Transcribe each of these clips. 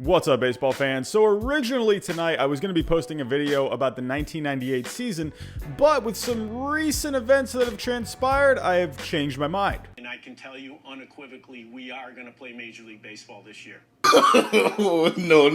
What's up, baseball fans? So originally tonight I was going to be posting a video about the 1998 season, but with some recent events that have transpired, I have changed my mind. And I can tell you unequivocally, we are going to play Major League Baseball this year. Oh, no.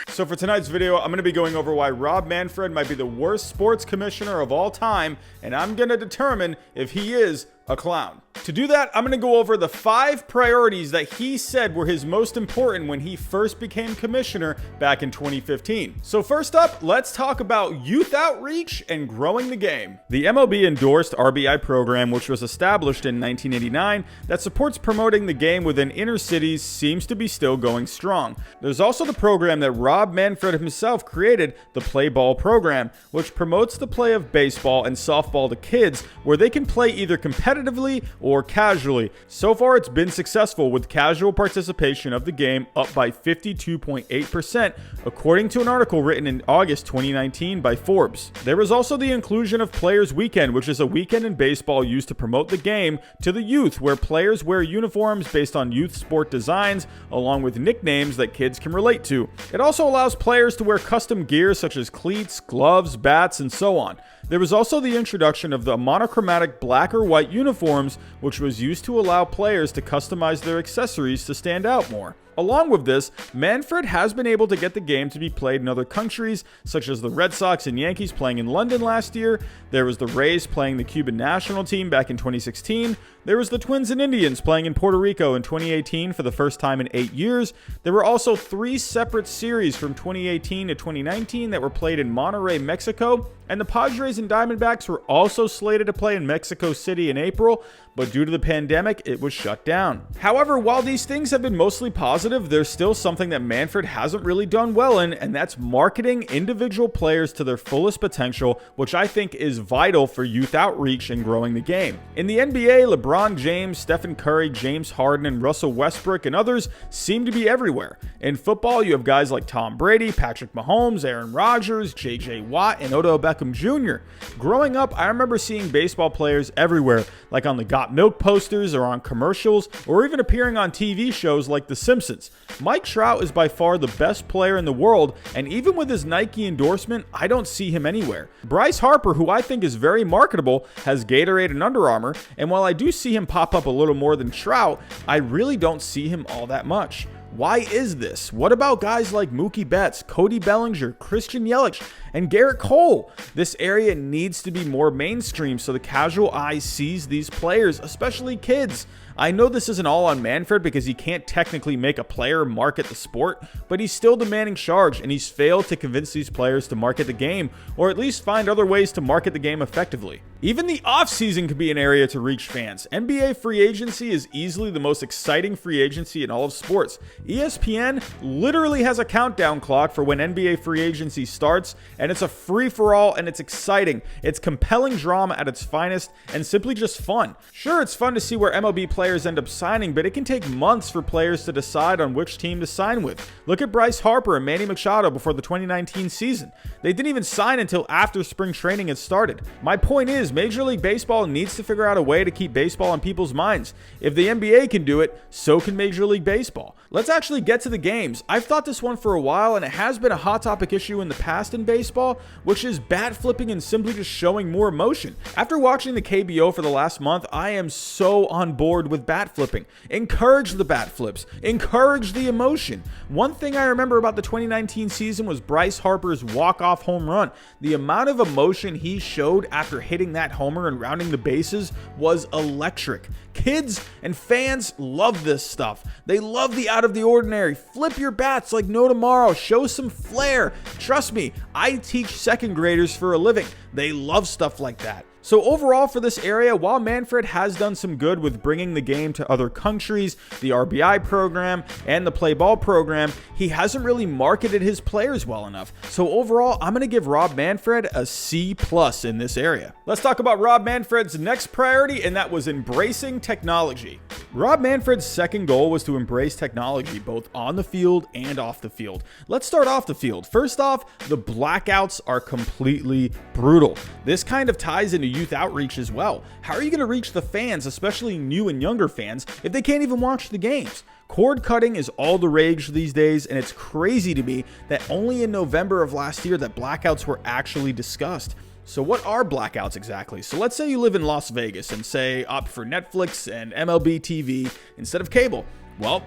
So for tonight's video, I'm going to be going over why Rob Manfred might be the worst sports commissioner of all time, and I'm going to determine if he is a clown. To do that, I'm going to go over the 5 priorities that he said were his most important when he first became commissioner back in 2015. So first up, let's talk about youth outreach and growing the game. The MLB endorsed RBI program, which was established in 1989, that supports promoting the game within inner cities, seems to be still going strong. There's also the program that Rob Manfred himself created, the Play Ball program, which promotes the play of baseball and softball to kids, where they can play either competitively or casually. So far, it's been successful, with casual participation of the game up by 52.8%, according to an article written in August 2019 by Forbes. There was also the inclusion of Players Weekend, which is a weekend in baseball used to promote the game to the youth, where players wear uniforms based on youth sport designs, along with nicknames that kids can relate to. It also allows players to wear custom gear such as cleats, gloves, bats, and so on. There was also the introduction of the monochromatic black or white uniforms, which was used to allow players to customize their accessories to stand out more. Along with this, Manfred has been able to get the game to be played in other countries, such as the Red Sox and Yankees playing in London last year. There was the Rays playing the Cuban national team back in 2016. There was the Twins and Indians playing in Puerto Rico in 2018 for the first time in 8 years. There were also 3 separate series from 2018 to 2019 that were played in Monterrey, Mexico. And the Padres and Diamondbacks were also slated to play in Mexico City in April, but due to the pandemic, it was shut down. However, while these things have been mostly positive, there's still something that Manfred hasn't really done well in, and that's marketing individual players to their fullest potential, which I think is vital for youth outreach and growing the game. In the NBA, LeBron James, Stephen Curry, James Harden, and Russell Westbrook and others seem to be everywhere. In football, you have guys like Tom Brady, Patrick Mahomes, Aaron Rodgers, J.J. Watt, and Odell Beckham Jr. Growing up, I remember seeing baseball players everywhere, like on the Got Milk posters or on commercials, or even appearing on TV shows like The Simpsons. Mike Trout is by far the best player in the world, and even with his Nike endorsement, I don't see him anywhere. Bryce Harper, who I think is very marketable, has Gatorade and Under Armour, and while I do see him pop up a little more than Trout, I really don't see him all that much. Why is this? What about guys like Mookie Betts, Cody Bellinger, Christian Yelich, and Garrett Cole? This area needs to be more mainstream so the casual eye sees these players, especially kids. I know this isn't all on Manfred because he can't technically make a player market the sport, but he's still demanding charge, and he's failed to convince these players to market the game, or at least find other ways to market the game effectively. Even the offseason could be an area to reach fans. NBA free agency is easily the most exciting free agency in all of sports. ESPN literally has a countdown clock for when NBA free agency starts, and it's a free-for-all, and it's exciting. It's compelling drama at its finest, and simply just fun. Sure, it's fun to see where MLB players end up signing, but it can take months for players to decide on which team to sign with. Look at Bryce Harper and Manny Machado before the 2019 season. They didn't even sign until after spring training had started. My point is, Major League Baseball needs to figure out a way to keep baseball on people's minds. If the NBA can do it, so can Major League Baseball. Let's actually get to the games. I've thought this one for a while, and it has been a hot topic issue in the past in baseball, which is bat flipping and simply just showing more emotion. After watching the KBO for the last month, I am so on board with bat flipping. Encourage the bat flips. Encourage the emotion. One thing I remember about the 2019 season was Bryce Harper's walk-off home run. The amount of emotion he showed after hitting that homer and rounding the bases was electric. Kids and fans love this stuff. They love the out of the ordinary. Flip your bats like no tomorrow. Show some flair. Trust me, I teach second graders for a living. They love stuff like that. So overall for this area, while Manfred has done some good with bringing the game to other countries, the RBI program, and the play ball program, he hasn't really marketed his players well enough. So overall, I'm going to give Rob Manfred a C+ in this area. Let's talk about Rob Manfred's next priority, and that was embracing technology. Rob Manfred's second goal was to embrace technology both on the field and off the field. Let's start off the field. First off, the blackouts are completely brutal. This kind of ties into youth outreach as well. How are you going to reach the fans, especially new and younger fans, if they can't even watch the games? Cord cutting is all the rage these days, and it's crazy to me that only in November of last year that blackouts were actually discussed. So what are blackouts exactly? So let's say you live in Las Vegas and say opt for Netflix and MLB TV instead of cable. Well,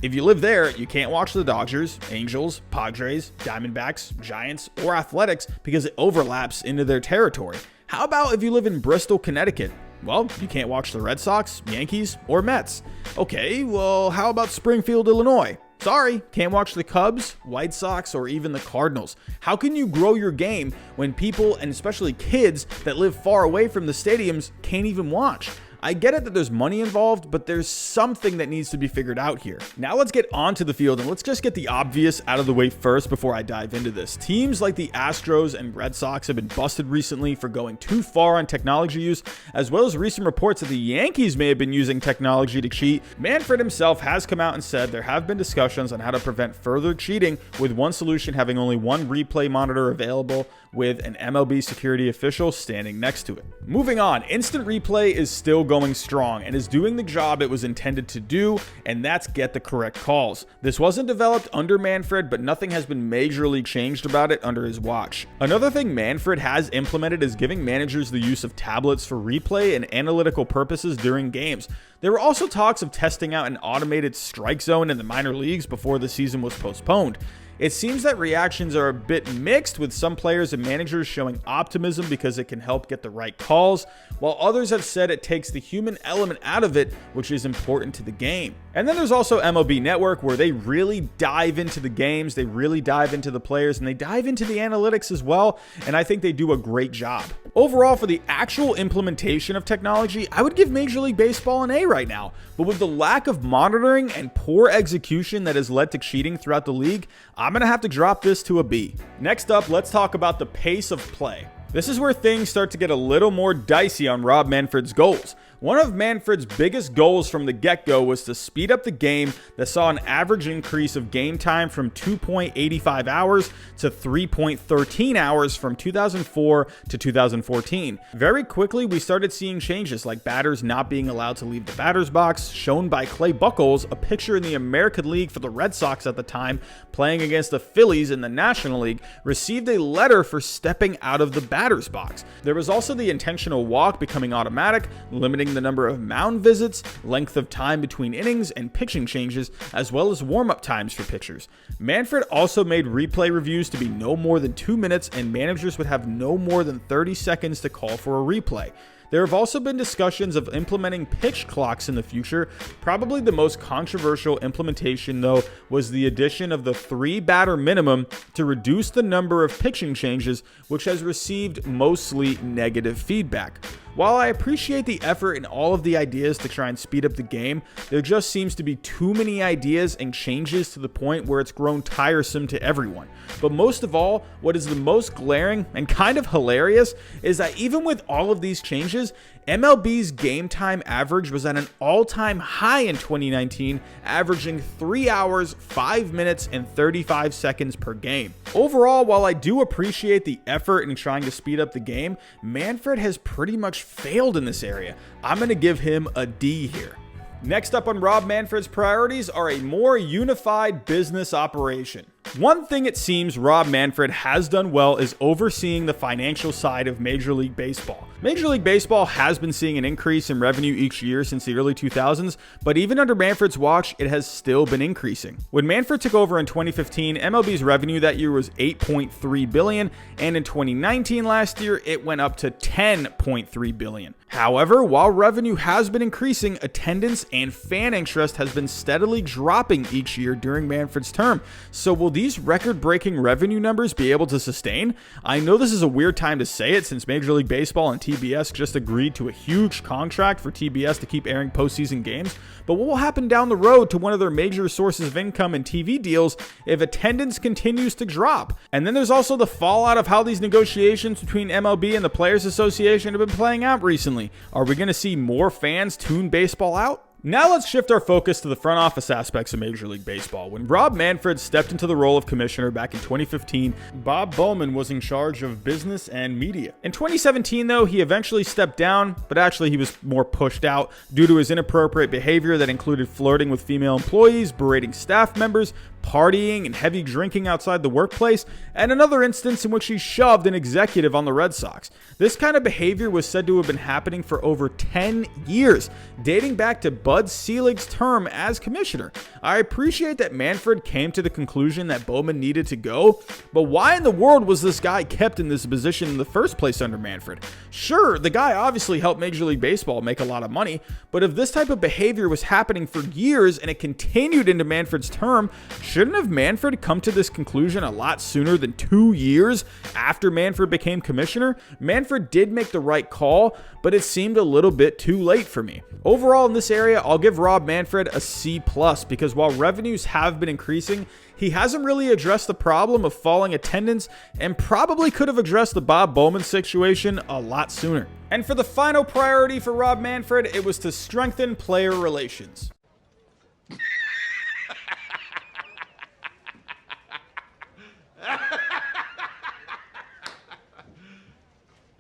if you live there, you can't watch the Dodgers, Angels, Padres, Diamondbacks, Giants, or Athletics because it overlaps into their territory. How about if you live in Bristol, Connecticut? Well, you can't watch the Red Sox, Yankees, or Mets. Okay, well, how about Springfield, Illinois? Sorry, can't watch the Cubs, White Sox, or even the Cardinals. How can you grow your game when people, and especially kids that live far away from the stadiums, can't even watch? I get it that there's money involved, but there's something that needs to be figured out here. Now let's get onto the field, and let's just get the obvious out of the way first before I dive into this. Teams like the Astros and Red Sox have been busted recently for going too far on technology use, as well as recent reports that the Yankees may have been using technology to cheat. Manfred himself has come out and said there have been discussions on how to prevent further cheating, with one solution having only one replay monitor available with an MLB security official standing next to it. Moving on, instant replay is still going strong and is doing the job it was intended to do, and that's get the correct calls. This wasn't developed under Manfred, but nothing has been majorly changed about it under his watch. Another thing Manfred has implemented is giving managers the use of tablets for replay and analytical purposes during games. There were also talks of testing out an automated strike zone in the minor leagues before the season was postponed. It seems that reactions are a bit mixed, with some players and managers showing optimism because it can help get the right calls, while others have said it takes the human element out of it, which is important to the game. And then there's also MLB Network, where they really dive into the games, they really dive into the players, and they dive into the analytics as well, and I think they do a great job. Overall, for the actual implementation of technology, I would give Major League Baseball an A right now, but with the lack of monitoring and poor execution that has led to cheating throughout the league, I'm going to have to drop this to a B. Next up, let's talk about the pace of play. This is where things start to get a little more dicey on Rob Manfred's goals. One of Manfred's biggest goals from the get-go was to speed up the game that saw an average increase of game time from 2.85 hours to 3.13 hours from 2004 to 2014. Very quickly, we started seeing changes like batters not being allowed to leave the batter's box, shown by Clay Buchholz, a pitcher in the American League for the Red Sox at the time, playing against the Phillies in the National League, received a letter for stepping out of the batter's box. There was also the intentional walk becoming automatic, limiting the number of mound visits, length of time between innings, and pitching changes, as well as warm-up times for pitchers. Manfred also made replay reviews to be no more than 2 minutes, and managers would have no more than 30 seconds to call for a replay. There have also been discussions of implementing pitch clocks in the future. Probably the most controversial implementation, though, was the addition of the 3-batter minimum to reduce the number of pitching changes, which has received mostly negative feedback. While I appreciate the effort and all of the ideas to try and speed up the game, there just seems to be too many ideas and changes to the point where it's grown tiresome to everyone. But most of all, what is the most glaring and kind of hilarious is that even with all of these changes, MLB's game time average was at an all-time high in 2019, averaging 3 hours, 5 minutes, and 35 seconds per game. Overall, while I do appreciate the effort in trying to speed up the game, Manfred has pretty much failed in this area. I'm going to give him a D here. Next up on Rob Manfred's priorities are a more unified business operation. One thing it seems Rob Manfred has done well is overseeing the financial side of Major League Baseball. Major League Baseball has been seeing an increase in revenue each year since the early 2000s, but even under Manfred's watch, it has still been increasing. When Manfred took over in 2015, MLB's revenue that year was $8.3 billion, and in 2019 last year, it went up to $10.3 billion. However, while revenue has been increasing, attendance and fan interest has been steadily dropping each year during Manfred's term. So will these record-breaking revenue numbers be able to sustain? I know this is a weird time to say it since Major League Baseball and TBS just agreed to a huge contract for TBS to keep airing postseason games, but what will happen down the road to one of their major sources of income and TV deals if attendance continues to drop? And then there's also the fallout of how these negotiations between MLB and the Players Association have been playing out recently. Are we going to see more fans tune baseball out? Now let's shift our focus to the front office aspects of Major League Baseball. When Rob Manfred stepped into the role of commissioner back in 2015, Bob Bowman was in charge of business and media. In 2017, though, he eventually stepped down, but actually he was more pushed out due to his inappropriate behavior that included flirting with female employees, berating staff members, partying and heavy drinking outside the workplace, and another instance in which he shoved an executive on the Red Sox. This kind of behavior was said to have been happening for over 10 years, dating back to Bud Selig's term as commissioner. I appreciate that Manfred came to the conclusion that Bowman needed to go, but why in the world was this guy kept in this position in the first place under Manfred? Sure, the guy obviously helped Major League Baseball make a lot of money, but if this type of behavior was happening for years and it continued into Manfred's term, shouldn't have Manfred come to this conclusion a lot sooner than 2 years after Manfred became commissioner? Manfred did make the right call, but it seemed a little bit too late for me. Overall in this area, I'll give Rob Manfred a C+, because while revenues have been increasing, he hasn't really addressed the problem of falling attendance and probably could have addressed the Bob Bowman situation a lot sooner. And for the final priority for Rob Manfred, it was to strengthen player relations.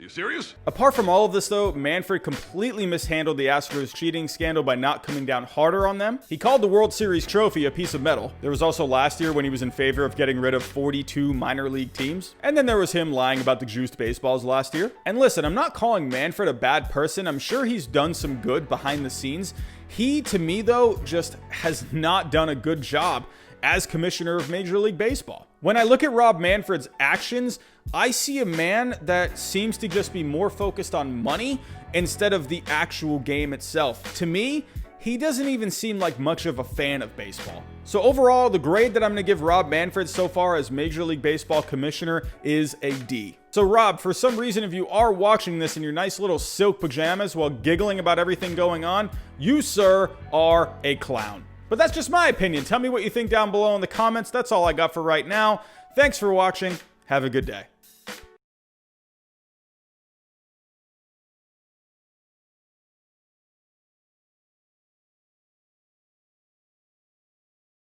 Serious? Apart from all of this though, Manfred completely mishandled the Astros cheating scandal by not coming down harder on them. He called the World Series trophy a piece of metal. There was also last year when he was in favor of getting rid of 42 minor league teams. And then there was him lying about the juiced baseballs last year. And listen, I'm not calling Manfred a bad person. I'm sure he's done some good behind the scenes. He, to me though, just has not done a good job as commissioner of Major League Baseball. When I look at Rob Manfred's actions, I see a man that seems to just be more focused on money instead of the actual game itself. To me, he doesn't even seem like much of a fan of baseball. So overall, the grade that I'm going to give Rob Manfred so far as Major League Baseball commissioner is a D. So Rob, for some reason, if you are watching this in your nice little silk pajamas while giggling about everything going on, you, sir, are a clown. But that's just my opinion. Tell me what you think down below in the comments. That's all I got for right now. Thanks for watching. Have a good day.